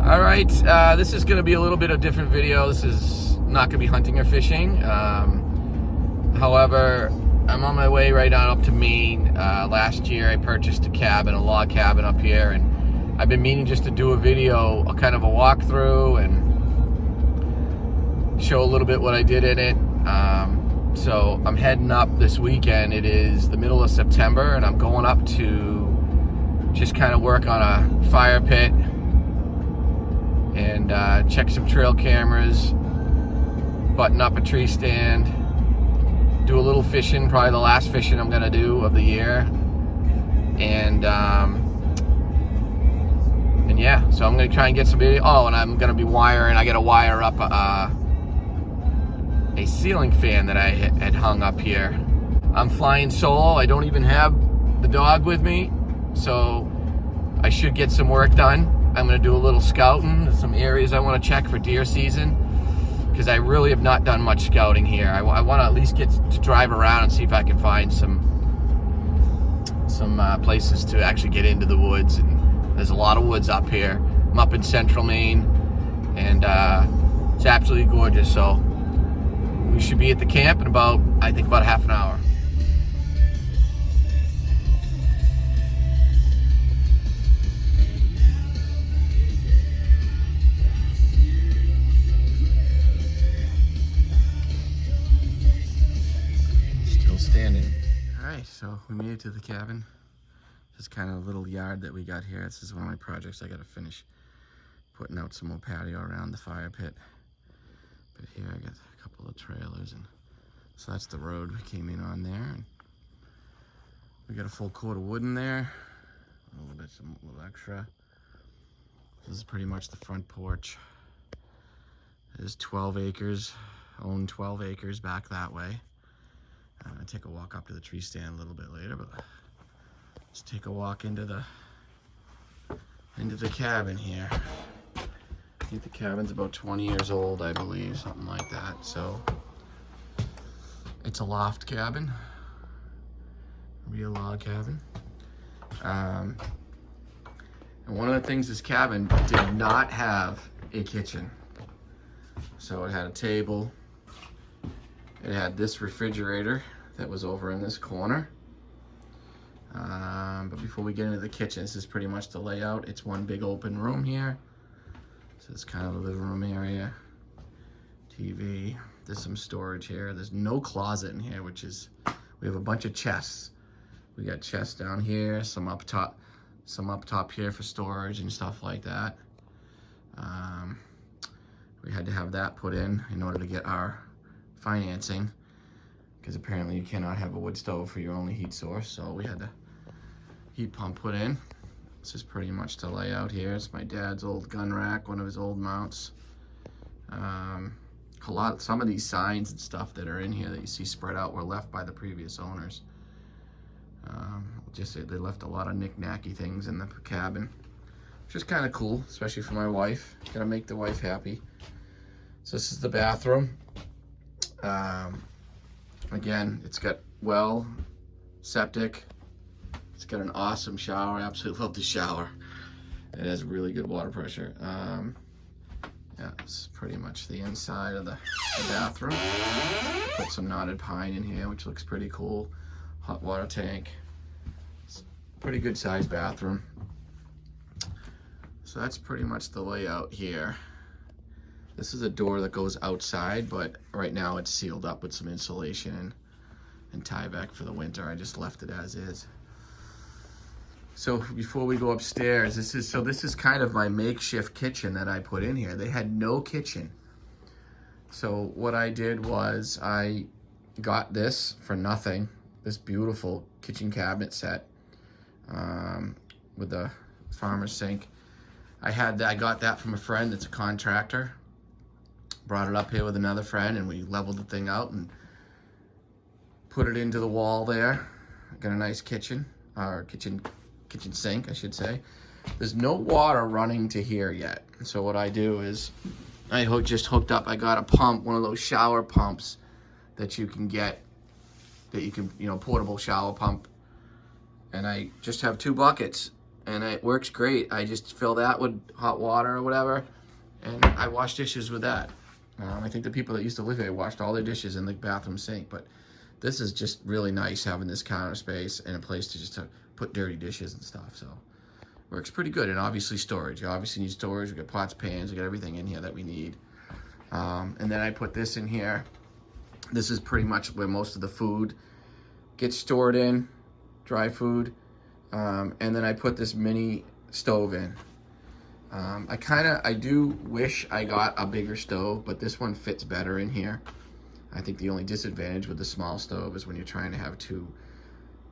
All right, this is going to be a little bit of a different video. This is not going to be hunting or fishing. However, I'm on my way right now up to Maine. Last year I purchased a cabin, a log cabin up here, and I've been meaning just to do a video, a kind of a walkthrough and show a little bit what I did in it. So I'm heading up this weekend. It is the middle of September, and I'm going up to just kind of work on a fire pit and check some trail cameras, button up a tree stand, do a little fishing, probably the last fishing I'm gonna do of the year, and yeah, so I'm gonna try and get some video. Oh, and I'm gonna be wiring. I gotta wire up a ceiling fan that I had hung up here. I'm flying solo. I don't even have the dog with me, so I should get some work done. I'm going to do a little scouting. There's some areas I want to check for deer season, because I really have not done much scouting here. I want to at least get to drive around and see if I can find some places to actually get into the woods. And there's a lot of woods up here. I'm up in central Maine, and it's absolutely gorgeous. So we should be at the camp in about half an hour. Standing. All right, so we made it to the cabin. This kind of little yard that we got here. This is one of my projects. I got to finish putting out some more patio around the fire pit. But here I got a couple of trailers, and so that's the road we came in on there. And we got a full cord of wood in there, a little extra. This is pretty much the front porch. There's 12 acres, own 12 acres back that way. I'm gonna take a walk up to the tree stand a little bit later, but let's take a walk into the cabin here. I think the cabin's about 20 years old, I believe, something like that. So it's a loft cabin, real log cabin. And one of the things this cabin did not have a kitchen. So it had a table. It had this refrigerator that was over in this corner. But before we get into the kitchen, this is pretty much the layout. It's one big open room here. So it's kind of a living room area. TV. There's some storage here. There's no closet in here, which is, we have a bunch of chests. We got chests down here, some up top here for storage and stuff like that. We had to have that put in order to get our financing, because apparently you cannot have a wood stove for your only heat source, so we had the heat pump put in. This is pretty much the layout here. It's my dad's old gun rack, one of his old mounts. Some of these signs and stuff that are in here that you see spread out were left by the previous owners. They left a lot of knick-knacky things in the cabin, which is kind of cool, especially for my wife. Gotta make the wife happy. So this is the bathroom. Again, it's got well, septic. It's got an awesome shower. I absolutely love the shower. It has really good water pressure. Yeah, it's pretty much the inside of the bathroom. Put some knotted pine in here, which looks pretty cool. Hot water tank. It's a pretty good sized bathroom. So that's pretty much the layout here. This is a door that goes outside, but right now it's sealed up with some insulation and tie back for the winter. I just left it as is. So before we go upstairs, this is kind of my makeshift kitchen that I put in here. They had no kitchen. So what I did was I got this for nothing, this beautiful kitchen cabinet set with the farmer's sink. I got that from a friend that's a contractor. Brought it up here with another friend, and we leveled the thing out and put it into the wall there. Got a nice kitchen sink, I should say. There's no water running to here yet. So what I do is I just hooked up. I got a pump, one of those shower pumps that you can get, portable shower pump. And I just have 2 buckets and it works great. I just fill that with hot water or whatever, and I wash dishes with that. I think the people that used to live here washed all their dishes in the bathroom sink, but this is just really nice having this counter space and a place to just put dirty dishes and stuff. So works pretty good. And obviously storage. You obviously need storage. We got pots, pans, we got everything in here that we need. And then I put this in here. This is pretty much where most of the food gets stored in, dry food. And then I put this mini stove in. I do wish I got a bigger stove, but this one fits better in here. I think the only disadvantage with the small stove is when you're trying to have two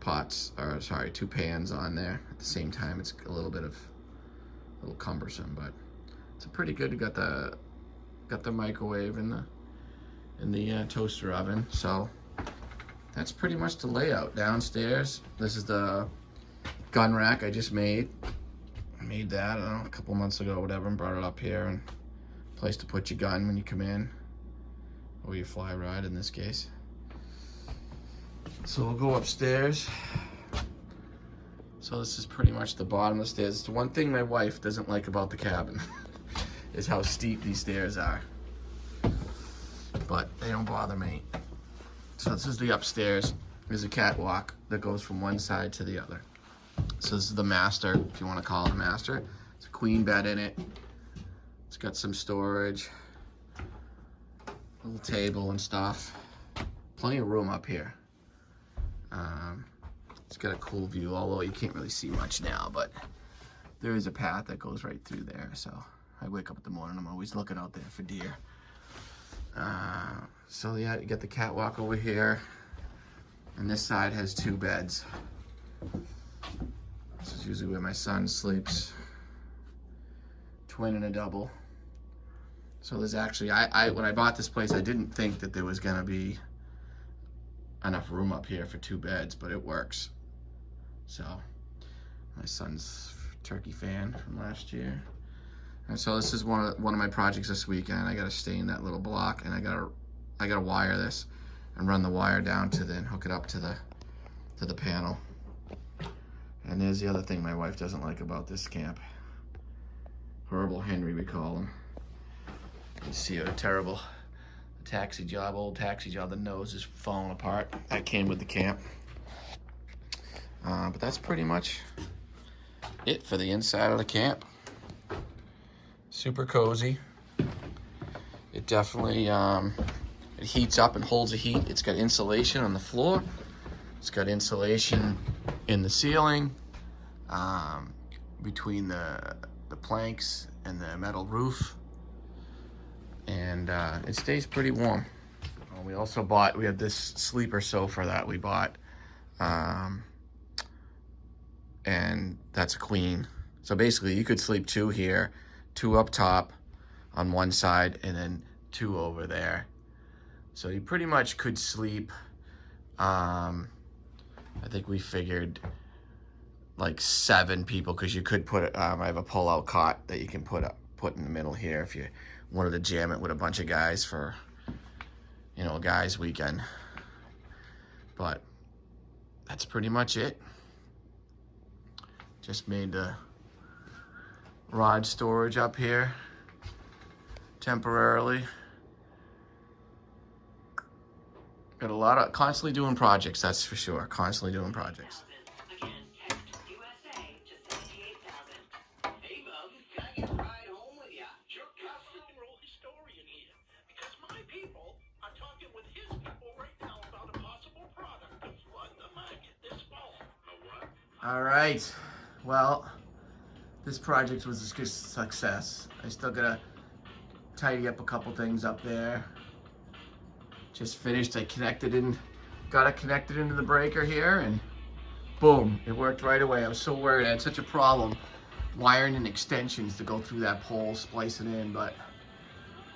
pans on there at the same time. It's a little cumbersome, but it's pretty good. You got the microwave and the toaster oven. So that's pretty much the layout downstairs. This is the gun rack I just made. I made that, I don't know, a couple months ago or whatever, and brought it up here, and place to put your gun when you come in, or your fly rod in this case. So we'll go upstairs. So this is pretty much the bottom of the stairs. It's the one thing my wife doesn't like about the cabin is how steep these stairs are. But they don't bother me. So this is the upstairs. There's a catwalk that goes from one side to the other. So this is the master, if you want to call it a master. It's a queen bed in it. It's got some storage, little table and stuff. Plenty of room up here. It's got a cool view, although you can't really see much now, but there is a path that goes right through there. So I wake up in the morning, I'm always looking out there for deer. So yeah, you got the catwalk over here, and this side has two beds. This is usually where my son sleeps. Twin and a double. So there's actually, when I bought this place, I didn't think that there was gonna be enough room up here for two beds, but it works. So my son's turkey fan from last year. And so this is one of my projects this weekend. I gotta stay in that little block, and I gotta wire this and run the wire down to then hook it up to the panel. And there's the other thing my wife doesn't like about this camp. Horrible Henry, we call him. You see a terrible old taxi job, the nose is falling apart. That came with the camp. But that's pretty much it for the inside of the camp. Super cozy. It definitely it heats up and holds the heat. It's got insulation on the floor. It's got insulation in the ceiling, between the planks and the metal roof, and it stays pretty warm. We also we have this sleeper sofa that we bought, and that's a queen. So basically you could sleep two here, two up top on one side, and then two over there. So you pretty much could sleep, I think we figured like 7 people, because you could put, I have a pull-out cot that you can put in the middle here if you wanted to jam it with a bunch of guys for, a guys' weekend. But that's pretty much it. Just made the rod storage up here temporarily. Got constantly doing projects, that's for sure. Constantly doing projects. All right, well, this project was a success. I still gotta tidy up a couple things up there. Just finished, got it connected into the breaker here, and boom, it worked right away. I was so worried, I had such a problem wiring in extensions to go through that pole, splice it in, but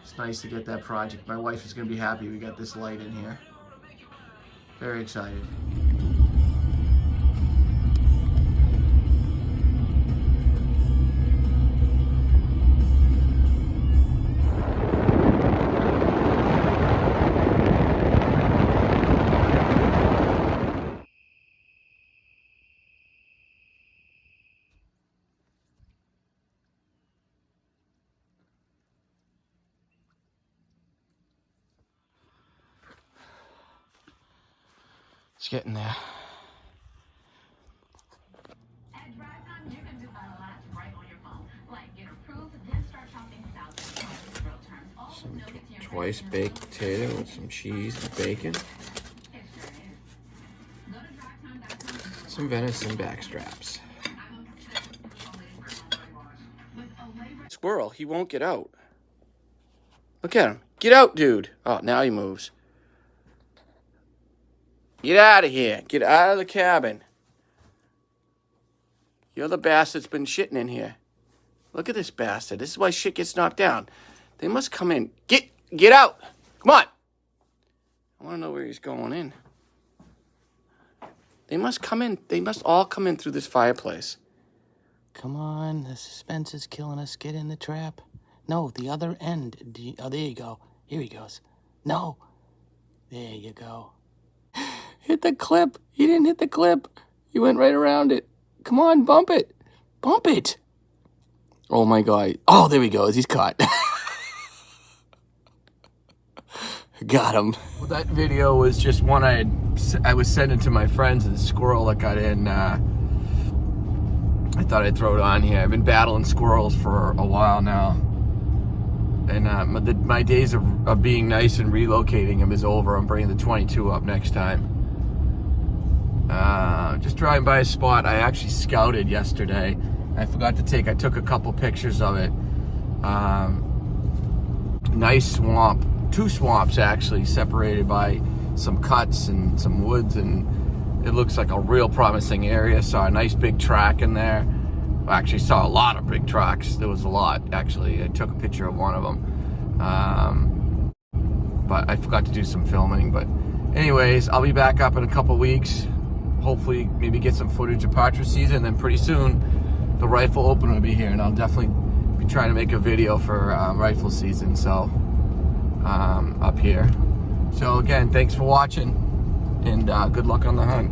it's nice to get that project. My wife is gonna be happy we got this light in here. Very excited. It's getting there. Some twice baked potato with some cheese and bacon. Some venison backstraps. Squirrel, he won't get out. Look at him. Get out, dude. Oh, now he moves. Get out of here. Get out of the cabin. You're the bastard that's been shitting in here. Look at this bastard. This is why shit gets knocked down. They must come in. Get out. Come on. I want to know where he's going in. They must come in. They must all come in through this fireplace. Come on. The suspense is killing us. Get in the trap. No, the other end. Oh, there you go. Here he goes. No. There you go. Hit the clip. He didn't hit the clip. He went right around it. Come on, bump it. Bump it. Oh, my God. Oh, there he goes. He's caught. Got him. Well, that video was just one I was sending to my friends, and the squirrel that got in. I thought I'd throw it on here. I've been battling squirrels for a while now. And my days of being nice and relocating them is over. I'm bringing the 22 up next time. Just driving by a spot I actually scouted yesterday. I took a couple pictures of it. Nice swamp. 2 swamps actually, separated by some cuts and some woods, and it looks like a real promising area. Saw a nice big track in there. I actually saw a lot of big tracks. There was a lot, actually. I took a picture of one of them. But I forgot to do some filming. But anyways, I'll be back up in a couple weeks. Hopefully, maybe get some footage of partridge season. Then pretty soon, the rifle open will be here. And I'll definitely be trying to make a video for rifle season. So, up here. So again, thanks for watching. And good luck on the hunt.